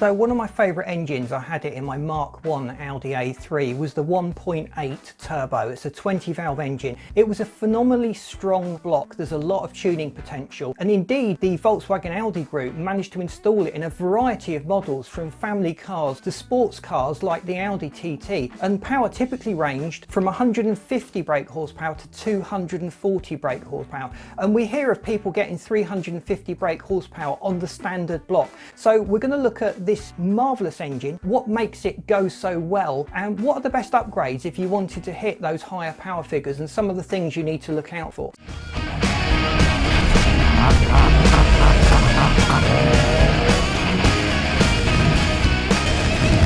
So one of my favourite engines, I had it in my Mark 1 Audi A3, was the 1.8 turbo. It's a 20 valve engine. It was a phenomenally strong block. There's a lot of tuning potential, and indeed the Volkswagen Audi group managed to install it in a variety of models, from family cars to sports cars like the Audi TT, and power typically ranged from 150 brake horsepower to 240 brake horsepower, and we hear of people getting 350 brake horsepower on the standard block. So we're going to look at this marvellous engine, what makes it go so well, and what are the best upgrades if you wanted to hit those higher power figures, and some of the things you need to look out for.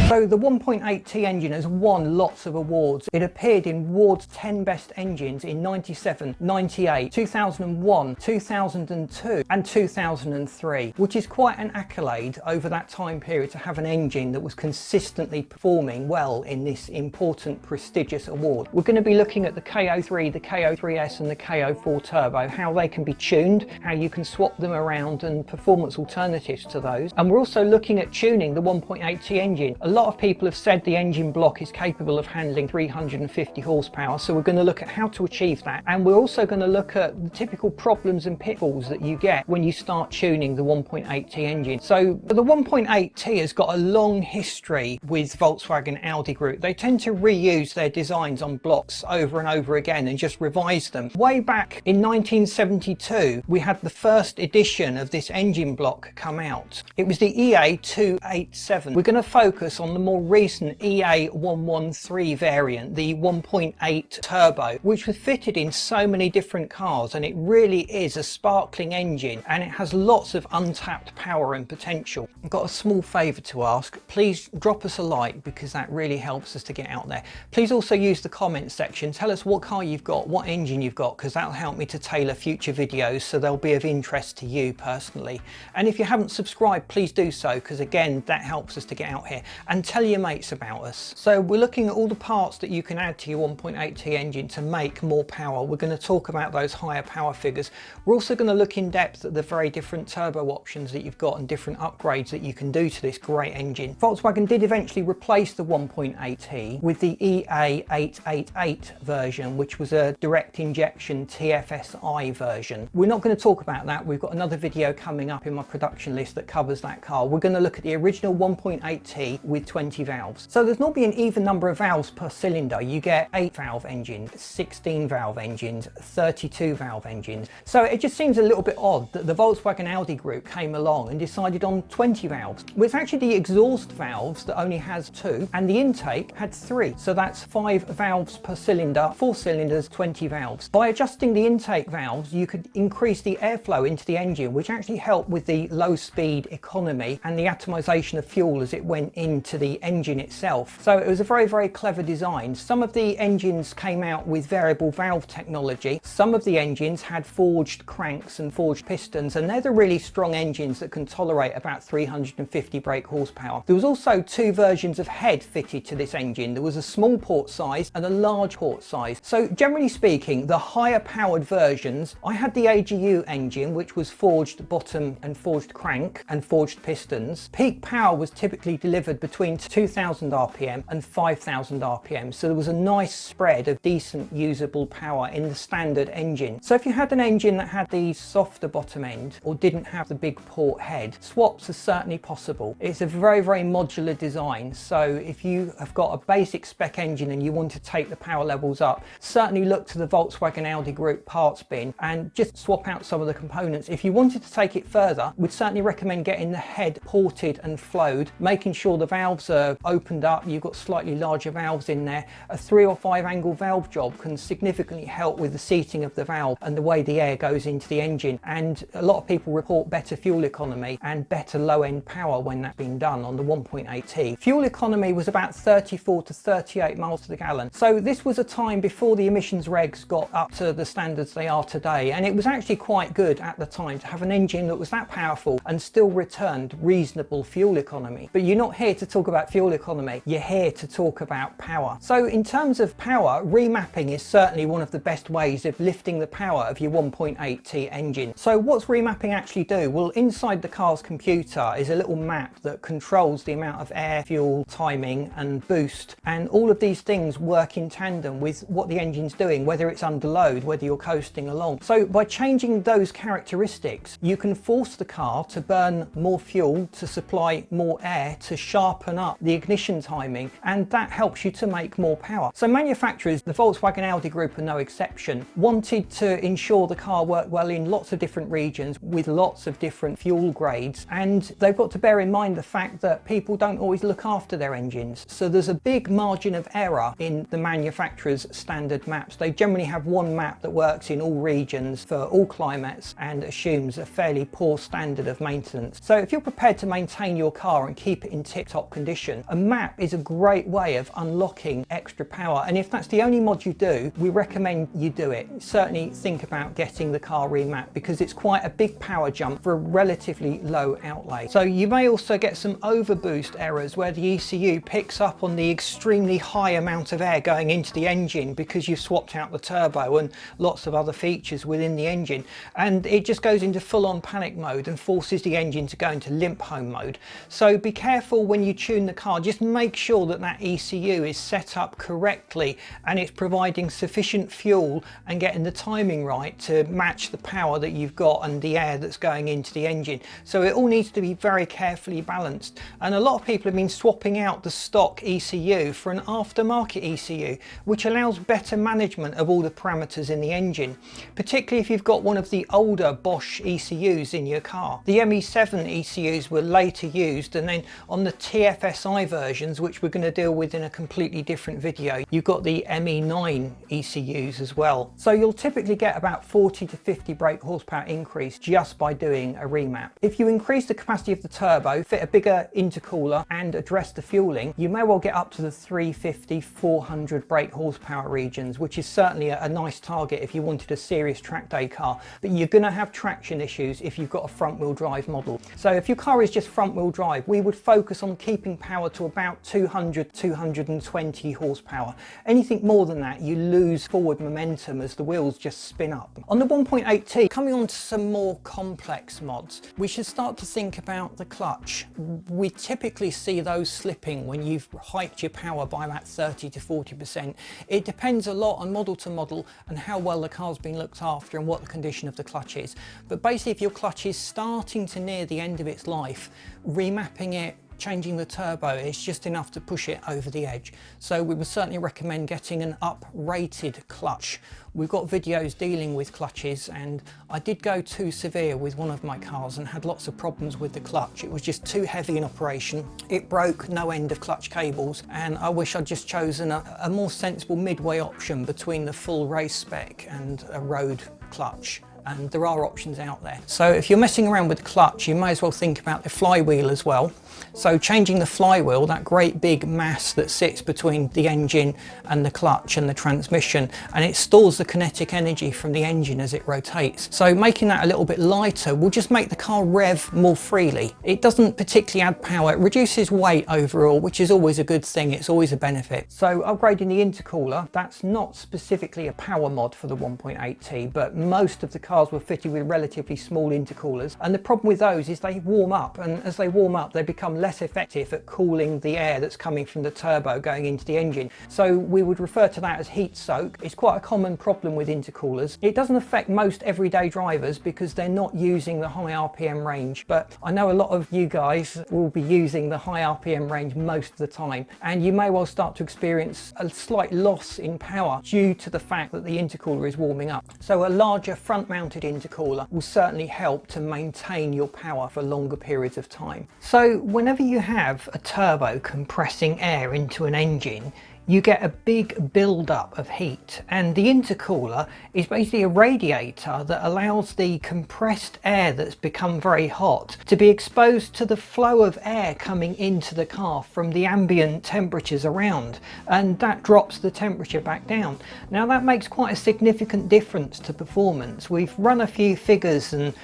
So the 1.8T engine has won lots of awards. It appeared in Ward's 10 Best Engines in 97, 98, 2001, 2002 and 2003, which is quite an accolade over that time period to have an engine that was consistently performing well in this important, prestigious award. We're going to be looking at the KO3, the KO3S and the KO4 Turbo, how they can be tuned, how you can swap them around and performance alternatives to those. And we're also looking at tuning the 1.8T engine. A lot of people have said the engine block is capable of handling 350 horsepower, so we're going to look at how to achieve that, and we're also going to look at the typical problems and pitfalls that you get when you start tuning the 1.8T engine. So the 1.8T has got a long history with Volkswagen Audi Group. They tend to reuse their designs on blocks over and over again and just revise them. Way back in 1972 we had the first edition of this engine block come out. It was the EA287. We're going to focus on the more recent EA113 variant, the 1.8 turbo, which was fitted in so many different cars, and it really is a sparkling engine and it has lots of untapped power and potential. I've got a small favour to ask. Please drop us a like, because that really helps us to get out there. Please also use the comments section. Tell us what car you've got, what engine you've got, because that'll help me to tailor future videos so they'll be of interest to you personally. And if you haven't subscribed, please do so, because again that helps us to get out here. And tell your mates about us. So we're looking at all the parts that you can add to your 1.8T engine to make more power. We're going to talk about those higher power figures. We're also going to look in depth at the very different turbo options that you've got and different upgrades that you can do to this great engine. Volkswagen did eventually replace the 1.8T with the EA888 version, which was a direct injection TFSi version. We're not going to talk about that. We've got another video coming up in my production list that covers that car. We're going to look at the original 1.8T with 20 valves. So there's not be an even number of valves per cylinder. You get 8 valve engines, 16 valve engines, 32 valve engines. So it just seems a little bit odd that the Volkswagen Audi group came along and decided on 20 valves. Well, it's actually the exhaust valves that only has 2 and the intake had 3. So that's 5 valves per cylinder, 4 cylinders, 20 valves. By adjusting the intake valves, you could increase the airflow into the engine, which actually helped with the low speed economy and the atomization of fuel as it went into the engine itself. So it was a very, very clever design. Some of the engines came out with variable valve technology. Some of the engines had forged cranks and forged pistons, and they're the really strong engines that can tolerate about 350 brake horsepower. There was also 2 versions of head fitted to this engine. There was a small port size and a large port size. So generally speaking, the higher powered versions, I had the AGU engine, which was forged bottom and forged crank and forged pistons. Peak power was typically delivered between 2000 RPM and 5000 RPM, so there was a nice spread of decent usable power in the standard engine. So if you had an engine that had the softer bottom end or didn't have the big port head, swaps are certainly possible. It's a very, very modular design, so if you have got a basic spec engine and you want to take the power levels up, certainly look to the Volkswagen Audi Group parts bin and just swap out some of the components. If you wanted to take it further, we'd certainly recommend getting the head ported and flowed, making sure the valves are opened up, you've got slightly larger valves in there. A 3 or 5 angle valve job can significantly help with the seating of the valve and the way the air goes into the engine, and a lot of people report better fuel economy and better low end power when that's been done on the 1.8T. Fuel economy was about 34 to 38 miles to the gallon, so this was a time before the emissions regs got up to the standards they are today, and it was actually quite good at the time to have an engine that was that powerful and still returned reasonable fuel economy. But you're not here to talk talk about fuel economy, you're here to talk about power. So in terms of power, remapping is certainly one of the best ways of lifting the power of your 1.8T engine. So what's remapping actually do? Well, inside the car's computer is a little map that controls the amount of air, fuel, timing and boost, and all of these things work in tandem with what the engine's doing, whether it's under load, whether you're coasting along. So by changing those characteristics, you can force the car to burn more fuel, to supply more air, to sharpen up the ignition timing, and that helps you to make more power. So manufacturers, the Volkswagen Audi group are no exception, wanted to ensure the car worked well in lots of different regions with lots of different fuel grades, and they've got to bear in mind the fact that people don't always look after their engines. So there's a big margin of error in the manufacturer's standard maps. They generally have one map that works in all regions for all climates and assumes a fairly poor standard of maintenance. So if you're prepared to maintain your car and keep it in tip-top condition, a map is a great way of unlocking extra power, and if that's the only mod you do, we recommend you do it. Certainly think about getting the car remapped because it's quite a big power jump for a relatively low outlay. So you may also get some overboost errors where the ECU picks up on the extremely high amount of air going into the engine because you've swapped out the turbo and lots of other features within the engine, and it just goes into full-on panic mode and forces the engine to go into limp home mode. So be careful when you tune the car, just make sure that that ECU is set up correctly and it's providing sufficient fuel and getting the timing right to match the power that you've got and the air that's going into the engine. So it all needs to be very carefully balanced, and a lot of people have been swapping out the stock ECU for an aftermarket ECU, which allows better management of all the parameters in the engine, particularly if you've got one of the older Bosch ECUs in your car. The ME7 ECUs were later used, and then on the TFSi versions, which we're going to deal with in a completely different video, you've got the ME9 ECUs as well. So you'll typically get about 40 to 50 brake horsepower increase just by doing a remap. If you increase the capacity of the turbo, fit a bigger intercooler and address the fueling, you may well get up to the 350, 400 brake horsepower regions, which is certainly a nice target if you wanted a serious track day car, but you're going to have traction issues if you've got a front wheel drive model. So if your car is just front wheel drive, we would focus on keeping power to about 200, 220 horsepower. Anything more than that, you lose forward momentum as the wheels just spin up. On the 1.8T, coming on to some more complex mods, we should start to think about the clutch. We typically see those slipping when you've hiked your power by about 30 to 40%. It depends a lot on model to model and how well the car's been looked after and what the condition of the clutch is. But basically, if your clutch is starting to near the end of its life, remapping it, changing the turbo is just enough to push it over the edge. So we would certainly recommend getting an up-rated clutch. We've got videos dealing with clutches, and I did go too severe with one of my cars and had lots of problems with the clutch. It was just too heavy in operation. It broke no end of clutch cables, and I wish I'd just chosen a more sensible midway option between the full race spec and a road clutch. And there are options out there. So if you're messing around with the clutch, you may as well think about the flywheel as well. So changing the flywheel, that great big mass that sits between the engine and the clutch and the transmission, and it stores the kinetic energy from the engine as it rotates. So making that a little bit lighter will just make the car rev more freely. It doesn't particularly add power, it reduces weight overall, which is always a good thing, it's always a benefit. So upgrading the intercooler, that's not specifically a power mod for the 1.8T, but most of the cars were fitted with relatively small intercoolers, and the problem with those is they warm up, and as they warm up they become less effective at cooling the air that's coming from the turbo going into the engine. So we would refer to that as heat soak. It's quite a common problem with intercoolers. It doesn't affect most everyday drivers because they're not using the high RPM range, but I know a lot of you guys will be using the high RPM range most of the time, and you may well start to experience a slight loss in power due to the fact that the intercooler is warming up. So a larger front-mounted intercooler will certainly help to maintain your power for longer periods of time. So whenever you have a turbo compressing air into an engine, you get a big build-up of heat, and the intercooler is basically a radiator that allows the compressed air that's become very hot to be exposed to the flow of air coming into the car from the ambient temperatures around, and that drops the temperature back down. Now that makes quite a significant difference to performance. We've run a few figures and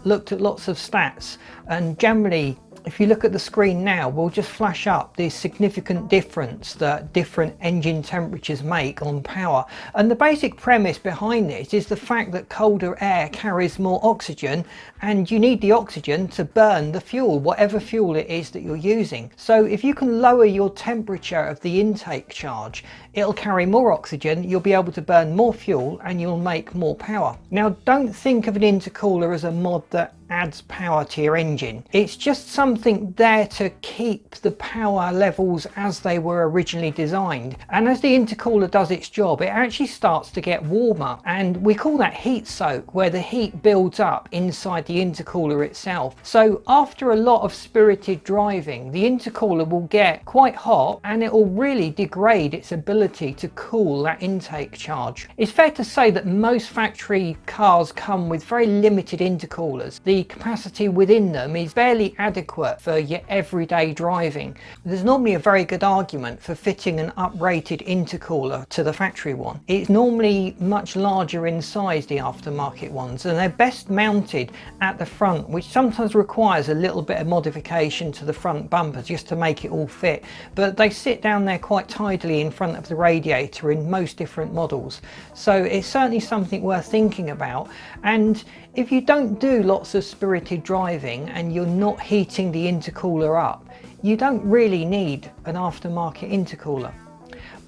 looked at lots of stats, and generally If you look at the screen now, we'll just flash up the significant difference that different engine temperatures make on power. And the basic premise behind this is the fact that colder air carries more oxygen, and you need the oxygen to burn the fuel, whatever fuel it is that you're using. So if you can lower your temperature of the intake charge, it'll carry more oxygen, you'll be able to burn more fuel, and you'll make more power. Now, don't think of an intercooler as a mod that adds power to your engine. It's just something there to keep the power levels as they were originally designed. And as the intercooler does its job, it actually starts to get warmer, and we call that heat soak, where the heat builds up inside the intercooler itself. So after a lot of spirited driving, the intercooler will get quite hot, and it will really degrade its ability to cool that intake charge. It's fair to say that most factory cars come with very limited intercoolers. The capacity within them is barely adequate for your everyday driving. There's normally a very good argument for fitting an uprated intercooler to the factory one. It's normally much larger in size, the aftermarket ones, and they're best mounted at the front, which sometimes requires a little bit of modification to the front bumper just to make it all fit. But they sit down there quite tidily in front of the radiator in most different models. So it's certainly something worth thinking about. And if you don't do lots of spirited driving and you're not heating the intercooler up, you don't really need an aftermarket intercooler.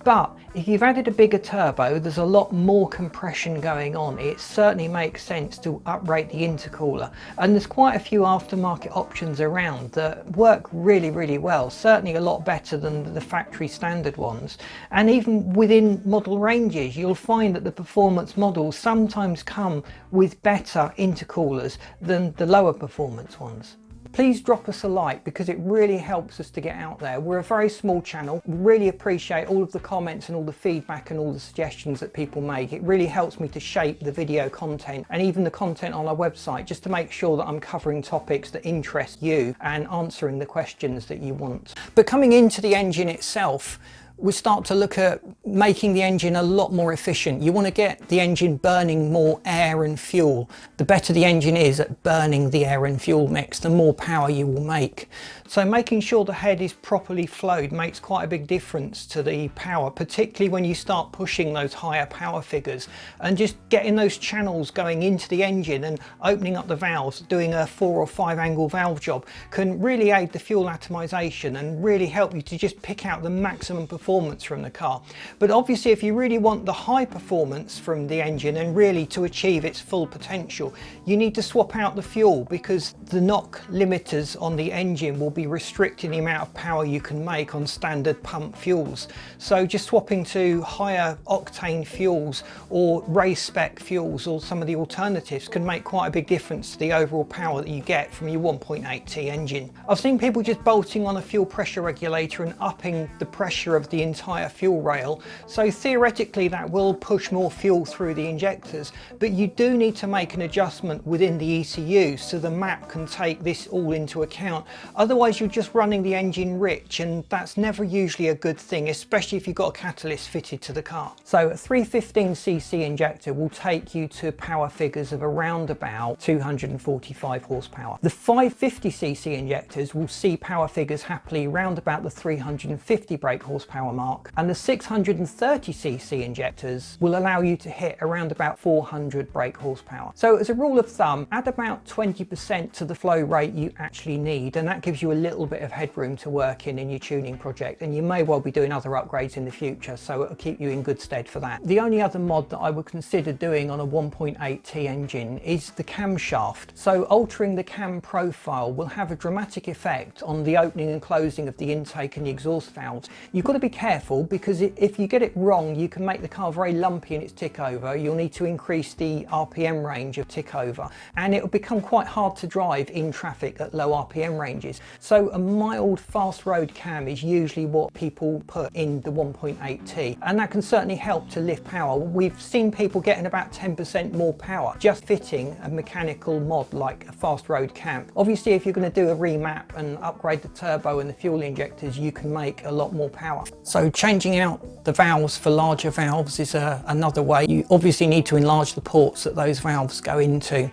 But if you've added a bigger turbo, there's a lot more compression going on. It certainly makes sense to uprate the intercooler. And there's quite a few aftermarket options around that work really well, certainly a lot better than the factory standard ones. And even within model ranges, you'll find that the performance models sometimes come with better intercoolers than the lower performance ones. Please drop us a like, because it really helps us to get out there. We're a very small channel. We really appreciate all of the comments and all the feedback and all the suggestions that people make. It really helps me to shape the video content and even the content on our website, just to make sure that I'm covering topics that interest you and answering the questions that you want. But coming into the engine itself, we start to look at making the engine a lot more efficient. You want to get the engine burning more air and fuel. The better the engine is at burning the air and fuel mix, the more power you will make. So making sure the head is properly flowed makes quite a big difference to the power, particularly when you start pushing those higher power figures. And just getting those channels going into the engine and opening up the valves, doing a 4 or 5 angle valve job, can really aid the fuel atomization and really help you to just pick out the maximum performance from the car. But obviously, if you really want the high performance from the engine and really to achieve its full potential, you need to swap out the fuel, because the knock limiters on the engine will be restricting the amount of power you can make on standard pump fuels. So just swapping to higher octane fuels or race spec fuels or some of the alternatives can make quite a big difference to the overall power that you get from your 1.8T engine. I've seen people just bolting on a fuel pressure regulator and upping the pressure of the entire fuel rail. So theoretically that will push more fuel through the injectors, but you do need to make an adjustment within the ECU so the map can take this all into account. Otherwise you're just running the engine rich, and that's never usually a good thing, especially if you've got a catalyst fitted to the car. So a 315cc injector will take you to power figures of around about 245 horsepower. The 550cc injectors will see power figures happily around about the 350 brake horsepower mark, and the 630cc injectors will allow you to hit around about 400 brake horsepower. So as a rule of thumb, add about 20% to the flow rate you actually need, and that gives you a little bit of headroom to work in your tuning project, and you may well be doing other upgrades in the future, so it'll keep you in good stead for that. The only other mod that I would consider doing on a 1.8T engine is the camshaft. So altering the cam profile will have a dramatic effect on the opening and closing of the intake and the exhaust valves. You've got to be careful, because if you get it wrong, you can make the car very lumpy in its tick over. You'll need to increase the RPM range of tick over, and it'll become quite hard to drive in traffic at low RPM ranges. So a mild fast road cam is usually what people put in the 1.8T, and that can certainly help to lift power. We've seen people getting about 10% more power just fitting a mechanical mod like a fast road cam. Obviously, if you're going to do a remap and upgrade the turbo and the fuel injectors, you can make a lot more power. So changing out the valves for larger valves is another way. You obviously need to enlarge the ports that those valves go into.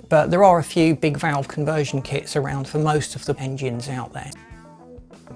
but there are a few big valve conversion kits around for most of the engines out there.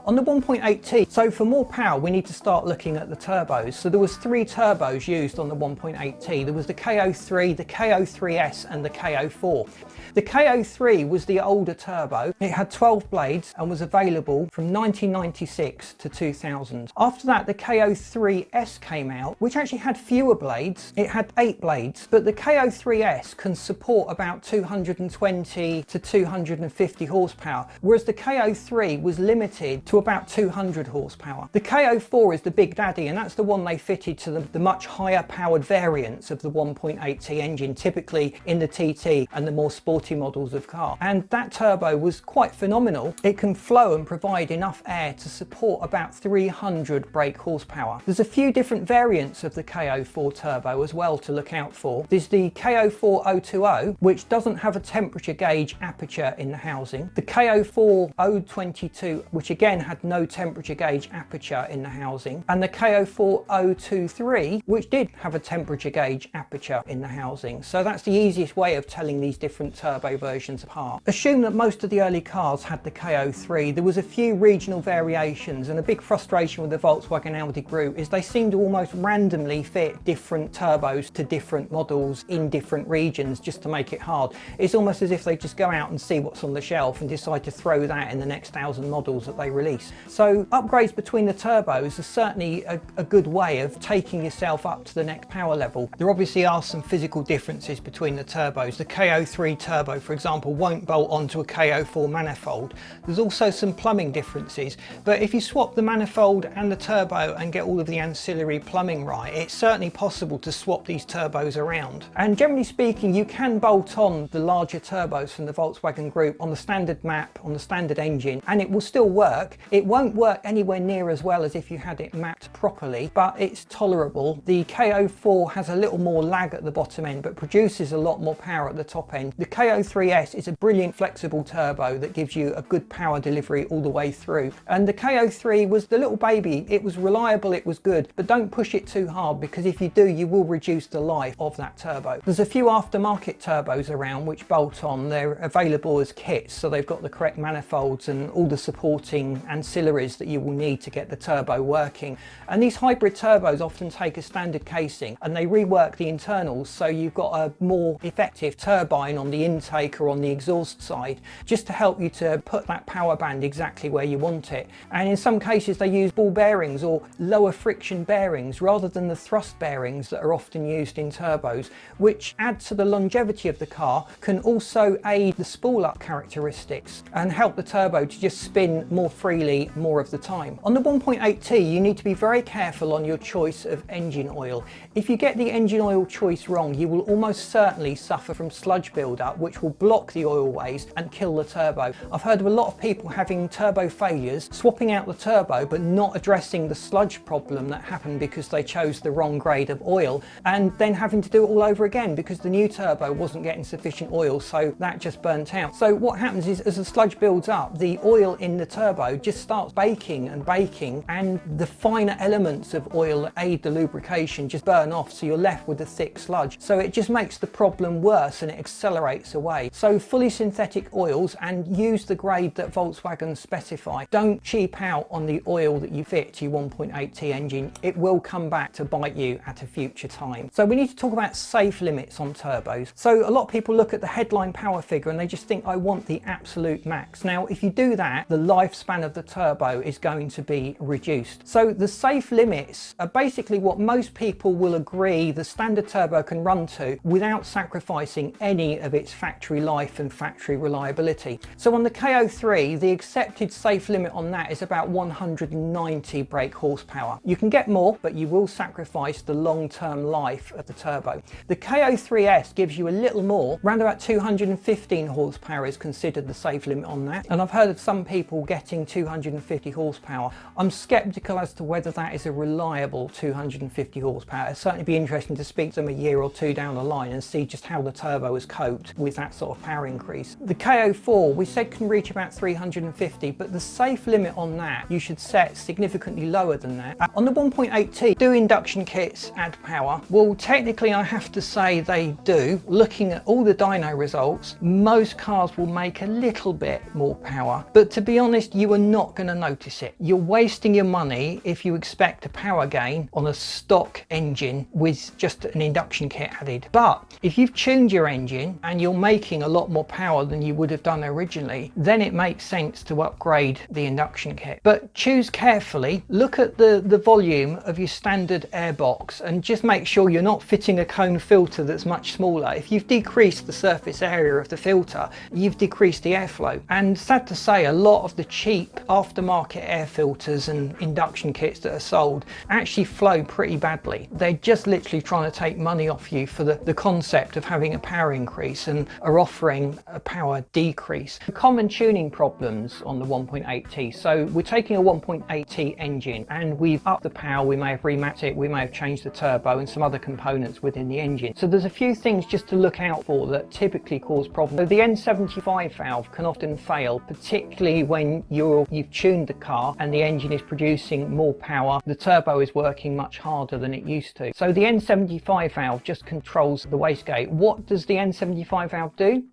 On the 1.8T, so for more power we need to start looking at the turbos. So there was 3 turbos used on the 1.8T. There was the KO3, the KO3S and the KO4. The KO3 was the older turbo. It had 12 blades and was available from 1996 to 2000. After that, the KO3S came out, which actually had fewer blades. It had 8 blades, but the KO3S can support about 220 to 250 horsepower, whereas the KO3 was limited to about 200 horsepower. The KO4 is the big daddy, and that's the one they fitted to the much higher powered variants of the 1.8T engine, typically in the TT and the more sporty models of car. And that turbo was quite phenomenal. It can flow and provide enough air to support about 300 brake horsepower. There's a few different variants of the KO4 turbo as well to look out for. There's the KO4 020, which doesn't have a temperature gauge aperture in the housing. The KO4 022, which again had no temperature gauge aperture in the housing. And the KO4 023, which did have a temperature gauge aperture in the housing. So that's the easiest way of telling these different turbo versions apart. Assume that most of the early cars had the KO3. There was a few regional variations, and a big frustration with the Volkswagen Audi group is they seem to almost randomly fit different turbos to different models in different regions just to make it hard. It's almost as if they just go out and see what's on the shelf and decide to throw that in the next 1,000 models that they release. So upgrades between the turbos are certainly a good way of taking yourself up to the next power level. There obviously are some physical differences between the turbos. The KO3 turbo, for example, won't bolt onto a KO4 manifold. There's also some plumbing differences, but if you swap the manifold and the turbo and get all of the ancillary plumbing right, it's certainly possible to swap these turbos around. And generally speaking, you can bolt on the larger turbos from the Volkswagen group on the standard map, on the standard engine, and it will still work. It won't work anywhere near as well as if you had it mapped properly, but it's tolerable. The KO4 has a little more lag at the bottom end, but produces a lot more power at the top end. The KO3S is a brilliant flexible turbo that gives you a good power delivery all the way through. And the KO3 was the little baby. It was reliable, it was good, but don't push it too hard, because if you do, you will reduce the life of that turbo. There's a few aftermarket turbos around which bolt on. They're available as kits, so they've got the correct manifolds and all the supporting ancillaries that you will need to get the turbo working. And these hybrid turbos often take a standard casing and they rework the internals, so you've got a more effective turbine on the intake or on the exhaust side, just to help you to put that power band exactly where you want it. And in some cases they use ball bearings or lower friction bearings rather than the thrust bearings that are often used in turbos, which add to the longevity of the car, can also aid the spool up characteristics and help the turbo to just spin more freely more of the time. On the 1.8T, you need to be very careful on your choice of engine oil. If you get the engine oil choice wrong, you will almost certainly suffer from sludge buildup, which will block the oil ways and kill the turbo. I've heard of a lot of people having turbo failures, swapping out the turbo but not addressing the sludge problem that happened because they chose the wrong grade of oil, and then having to do it all over again because the new turbo wasn't getting sufficient oil, so that just burnt out. So what happens is, as the sludge builds up, the oil in the turbo just starts baking and baking, and the finer elements of oil that aid the lubrication just burn off, so you're left with a thick sludge. So it just makes the problem worse and it accelerates away. So fully synthetic oils, and use the grade that Volkswagen specify. Don't cheap out on the oil that you fit to your 1.8T engine. It will come back to bite you at a future time. So we need to talk about safe limits on turbos. So a lot of people look at the headline power figure and they just think, I want the absolute max. Now if you do that, the lifespan of the turbo is going to be reduced. So the safe limits are basically what most people will agree the standard turbo can run to without sacrificing any of its factory life and factory reliability. So on the KO3, the accepted safe limit on that is about 190 brake horsepower. You can get more, but you will sacrifice the long-term life of the turbo. The KO3S gives you a little more, around about 215 horsepower is considered the safe limit on that. And I've heard of some people getting 200 250 horsepower. I'm sceptical as to whether that is a reliable 250 horsepower. It'd certainly be interesting to speak to them a year or two down the line and see just how the turbo has coped with that sort of power increase. The KO4 we said can reach about 350, but the safe limit on that you should set significantly lower than that. On the 1.8T, do induction kits add power? Well, technically I have to say they do. Looking at all the dyno results, most cars will make a little bit more power, but to be honest, you are not going to notice it. You're wasting your money if you expect a power gain on a stock engine with just an induction kit added. But if you've tuned your engine and you're making a lot more power than you would have done originally, then it makes sense to upgrade the induction kit. But choose carefully, look at the volume of your standard airbox and just make sure you're not fitting a cone filter that's much smaller. If you've decreased the surface area of the filter, you've decreased the airflow. And sad to say, a lot of the cheap aftermarket air filters and induction kits that are sold actually flow pretty badly. They're just literally trying to take money off you for the concept of having a power increase and are offering a power decrease. Common tuning problems on the 1.8T. So we're taking a 1.8T engine and we've upped the power, we may have remapped it, we may have changed the turbo and some other components within the engine. So there's a few things just to look out for that typically cause problems. So the N75 valve can often fail, particularly when you've tuned the car and the engine is producing more power, the turbo is working much harder than it used to. So the N75 valve just controls the wastegate. What does the N75 valve do?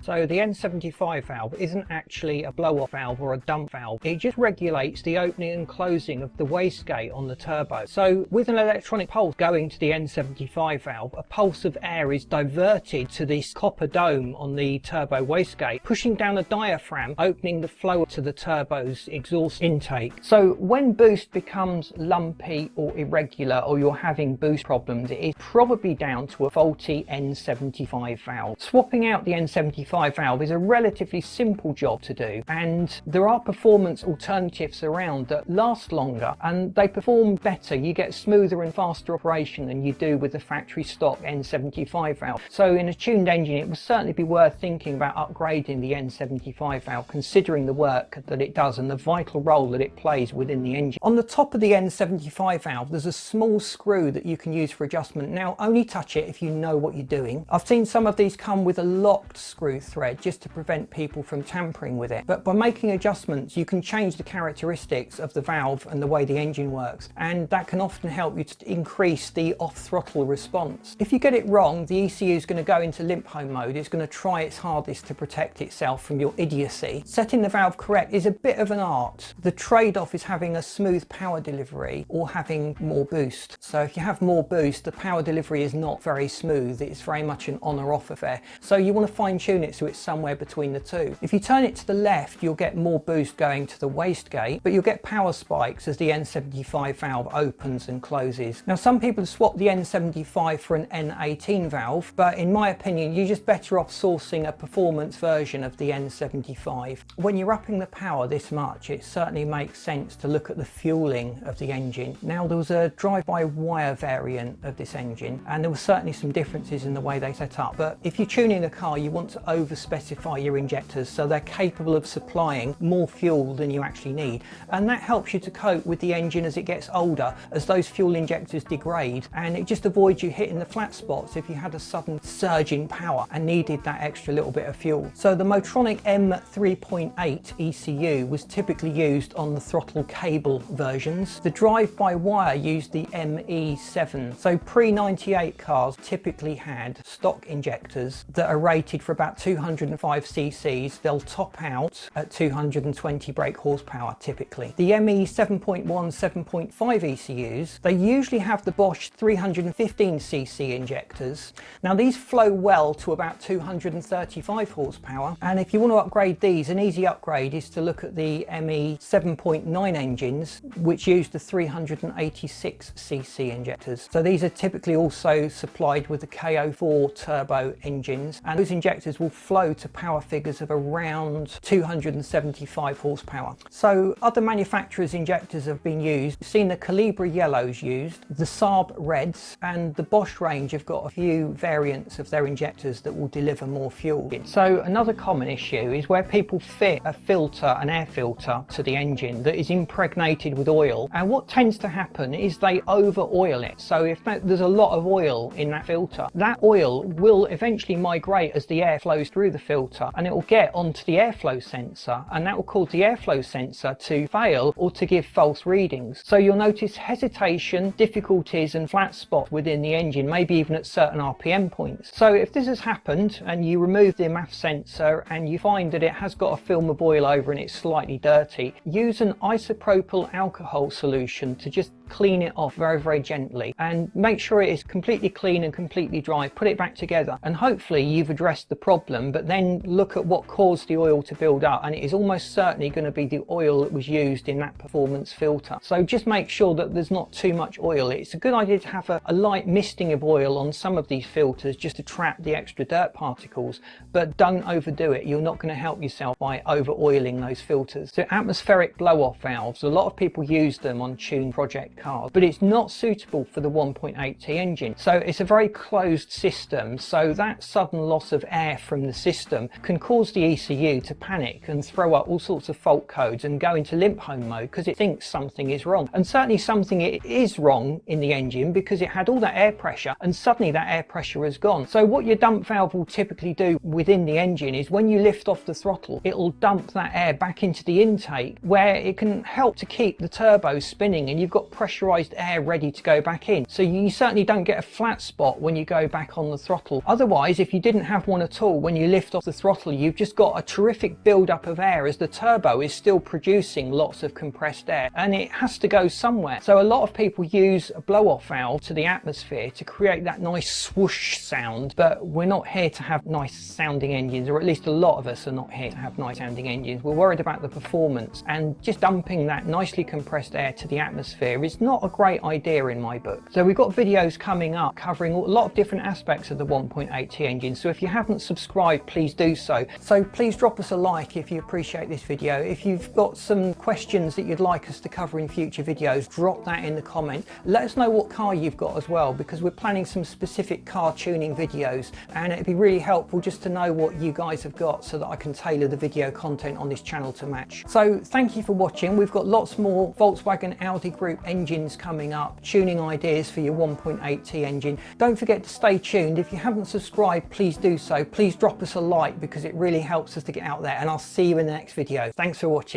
So the N75 valve isn't actually a blow-off valve or a dump valve. It just regulates the opening and closing of the wastegate on the turbo. So with an electronic pulse going to the N75 valve, a pulse of air is diverted to this copper dome on the turbo wastegate, pushing down a diaphragm, opening the flow to the turbo's exhaust intake. So when boost becomes lumpy or irregular, or you're having boost problems, it is probably down to a faulty N75 valve. Swapping out the N75 valve is a relatively simple job to do, and there are performance alternatives around that last longer and they perform better. You get smoother and faster operation than you do with the factory stock N75 valve. So in a tuned engine it would certainly be worth thinking about upgrading the N75 valve, considering the work that it does and the vital role that it plays within the engine. On the top of the N75 valve there's a small screw that you can use for adjustment. Now only touch it if you know what you're doing. I've seen some of these come with a locked screw thread just to prevent people from tampering with it, but by making adjustments you can change the characteristics of the valve and the way the engine works, and that can often help you to increase the off-throttle response. If you get it wrong, the ECU is going to go into limp home mode. It's going to try its hardest to protect itself from your idiocy. Setting the valve correct is a bit of an art. The trade-off is having a smooth power delivery or having more boost. So if you have more boost, the power delivery is not very smooth. It's very much an on or off affair. So you want to fine-tune it so it's somewhere between the two. If you turn it to the left, you'll get more boost going to the wastegate, but you'll get power spikes as the N75 valve opens and closes. Now some people swap the N75 for an N18 valve, but in my opinion you're just better off sourcing a performance version of the N75. When you're upping the power this much, it certainly makes sense to look at the fueling of the engine. Now there was a drive-by-wire variant of this engine and there were certainly some differences in the way they set up, but if you're tuning a car you want to over-specify your injectors so they're capable of supplying more fuel than you actually need, and that helps you to cope with the engine as it gets older, as those fuel injectors degrade, and it just avoids you hitting the flat spots if you had a sudden surge in power and needed that extra little bit of fuel. So the Motronic M3.8 ECU was typically used on the throttle cable versions. The drive-by-wire used the ME7. So pre-98 cars typically had stock injectors that are rated for about 205 cc's. They'll top out at 220 brake horsepower typically. The ME 7.1, 7.5 ECUs, they usually have the Bosch 315 cc injectors. Now these flow well to about 235 horsepower, and if you want to upgrade these, an easy upgrade is to look at the ME 7.9 engines, which use the 386 cc injectors. So these are typically also supplied with the KO4 turbo engines, and those injectors will flow to power figures of around 275 horsepower. So other manufacturers' injectors have been used. You've seen the Calibra yellows used, the Saab reds, and the Bosch range have got a few variants of their injectors that will deliver more fuel. So another common issue is where people fit a filter, an air filter, to the engine that is impregnated with oil, and what tends to happen is they over oil it. So if there's a lot of oil in that filter, that oil will eventually migrate as the air flows through the filter, and it will get onto the airflow sensor, and that will cause the airflow sensor to fail or to give false readings. So you'll notice hesitation, difficulties and flat spots within the engine, maybe even at certain RPM points. So if this has happened and you remove the MAF sensor and you find that it has got a film of oil over and it's slightly dirty, use an isopropyl alcohol solution to just clean it off very, very gently, and make sure it is completely clean and completely dry. Put it back together and hopefully you've addressed the problem, but then look at what caused the oil to build up, and it is almost certainly going to be the oil that was used in that performance filter. So just make sure that there's not too much oil. It's a good idea to have a light misting of oil on some of these filters just to trap the extra dirt particles, but don't overdo it. You're not going to help yourself by over oiling those filters. So atmospheric blow-off valves, a lot of people use them on tuned project cars, but it's not suitable for the 1.8T engine. So it's a very closed system, so that sudden loss of air from the system can cause the ECU to panic and throw up all sorts of fault codes and go into limp home mode because it thinks something is wrong. And certainly something is wrong in the engine, because it had all that air pressure and suddenly that air pressure has gone. So what your dump valve will typically do within the engine is when you lift off the throttle, it'll dump that air back into the intake, where it can help to keep the turbo spinning and you've got pressurized air ready to go back in. So you certainly don't get a flat spot when you go back on the throttle. Otherwise, if you didn't have one at all, when you lift off the throttle, you've just got a terrific build-up of air as the turbo is still producing lots of compressed air, and it has to go somewhere. So a lot of people use a blow-off valve to the atmosphere to create that nice swoosh sound, but we're not here to have nice sounding engines, or at least a lot of us are not here to have nice sounding engines. We're worried about the performance, and just dumping that nicely compressed air to the atmosphere is not a great idea in my book. So we've got videos coming up covering a lot of different aspects of the 1.8T engine, so if you haven't subscribed, please do so. So please drop us a like if you appreciate this video. If you've got some questions that you'd like us to cover in future videos, drop that in the comments. Let us know what car you've got as well, because we're planning some specific car tuning videos, and it'd be really helpful just to know what you guys have got so that I can tailor the video content on this channel to match. So thank you for watching. We've got lots more Volkswagen Audi Group engines coming up, tuning ideas for your 1.8T engine. Don't forget to stay tuned. If you haven't subscribed, please do so. Please drop us a like because it really helps us to get out there, and I'll see you in the next video. Thanks for watching.